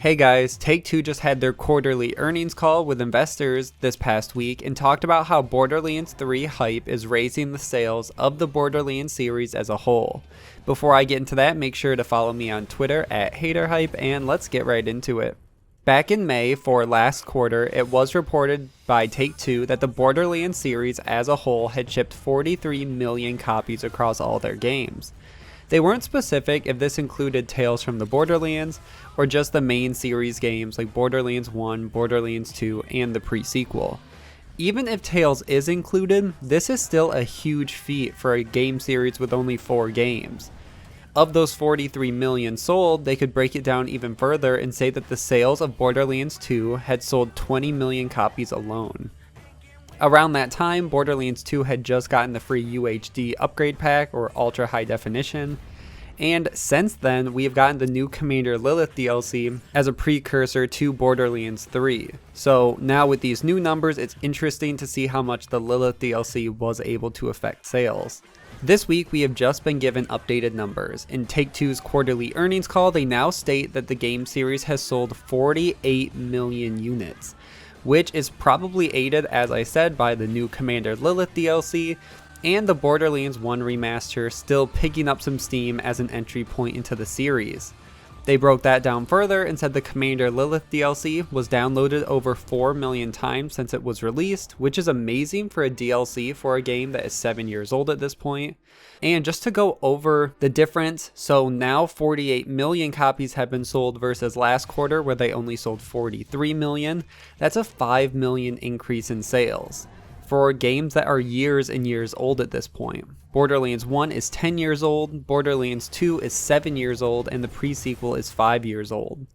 Hey guys, Take-Two just had their quarterly earnings call with investors this past week and talked about how Borderlands 3 hype is raising the sales of the Borderlands series as a whole. Before I get into that, make sure to follow me on Twitter at HayderHype, and let's get right into it. Back in May for last quarter, it was reported by Take-Two that the Borderlands series as a whole had shipped 43 million copies across all their games. They weren't specific if this included Tales from the Borderlands or just the main series games like Borderlands 1, Borderlands 2, and the pre-sequel. Even if Tales is included, this is still a huge feat for a game series with only 4 games. Of those 43 million sold, they could break it down even further and say that the sales of Borderlands 2 had sold 20 million copies alone. Around that time, Borderlands 2 had just gotten the free UHD upgrade pack, or ultra high definition, and since then we have gotten the new Commander Lilith DLC as a precursor to Borderlands 3. So now with these new numbers, it's interesting to see how much the Lilith DLC was able to affect sales. This week we have just been given updated numbers. In Take-Two's quarterly earnings call, they now state that the game series has sold 48 million units. Which is probably aided, as I said, by the new Commander Lilith DLC and the Borderlands 1 remaster still picking up some steam as an entry point into the series. They broke that down further and said the Commander Lilith DLC was downloaded over 4 million times since it was released, which is amazing for a DLC for a game that is 7 years old at this point. And just to go over the difference, so now 48 million copies have been sold versus last quarter where they only sold 43 million. That's a 5 million increase in sales for games that are years and years old at this point. Borderlands 1 is 10 years old, Borderlands 2 is 7 years old, and the pre-sequel is 5 years old.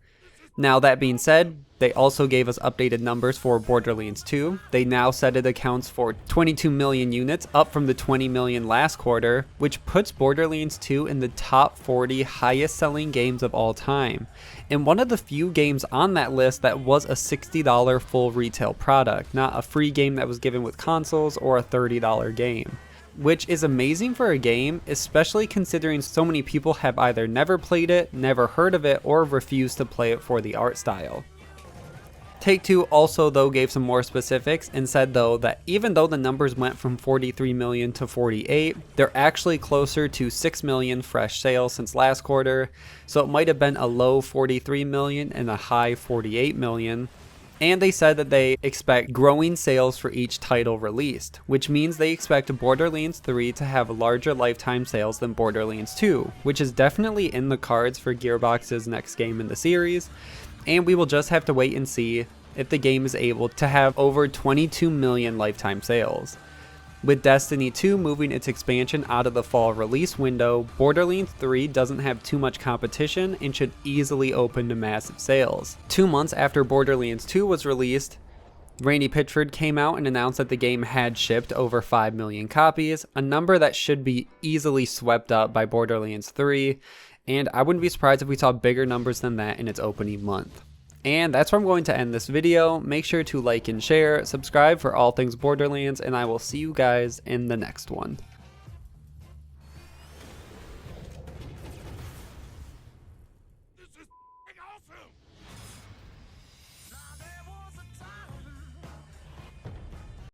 Now that being said, they also gave us updated numbers for Borderlands 2. They now said it accounts for 22 million units, up from the 20 million last quarter, which puts Borderlands 2 in the top 40 highest selling games of all time, and one of the few games on that list that was a $60 full retail product, not a free game that was given with consoles or a $30 game. Which is amazing for a game, especially considering so many people have either never played it, never heard of it, or refused to play it for the art style. Take-Two also though gave some more specifics and said though that even though the numbers went from 43 million to 48, they're actually closer to 6 million fresh sales since last quarter, so it might have been a low 43 million and a high 48 million. And they said that they expect growing sales for each title released, which means they expect Borderlands 3 to have larger lifetime sales than Borderlands 2, which is definitely in the cards for Gearbox's next game in the series, and we will just have to wait and see if the game is able to have over 22 million lifetime sales. With Destiny 2 moving its expansion out of the fall release window, Borderlands 3 doesn't have too much competition and should easily open to massive sales. 2 months after Borderlands 2 was released, Randy Pitchford came out and announced that the game had shipped over 5 million copies, a number that should be easily swept up by Borderlands 3, and I wouldn't be surprised if we saw bigger numbers than that in its opening month. And that's where I'm going to end this video. Make sure to like and share, subscribe for all things Borderlands, and I will see you guys in the next one.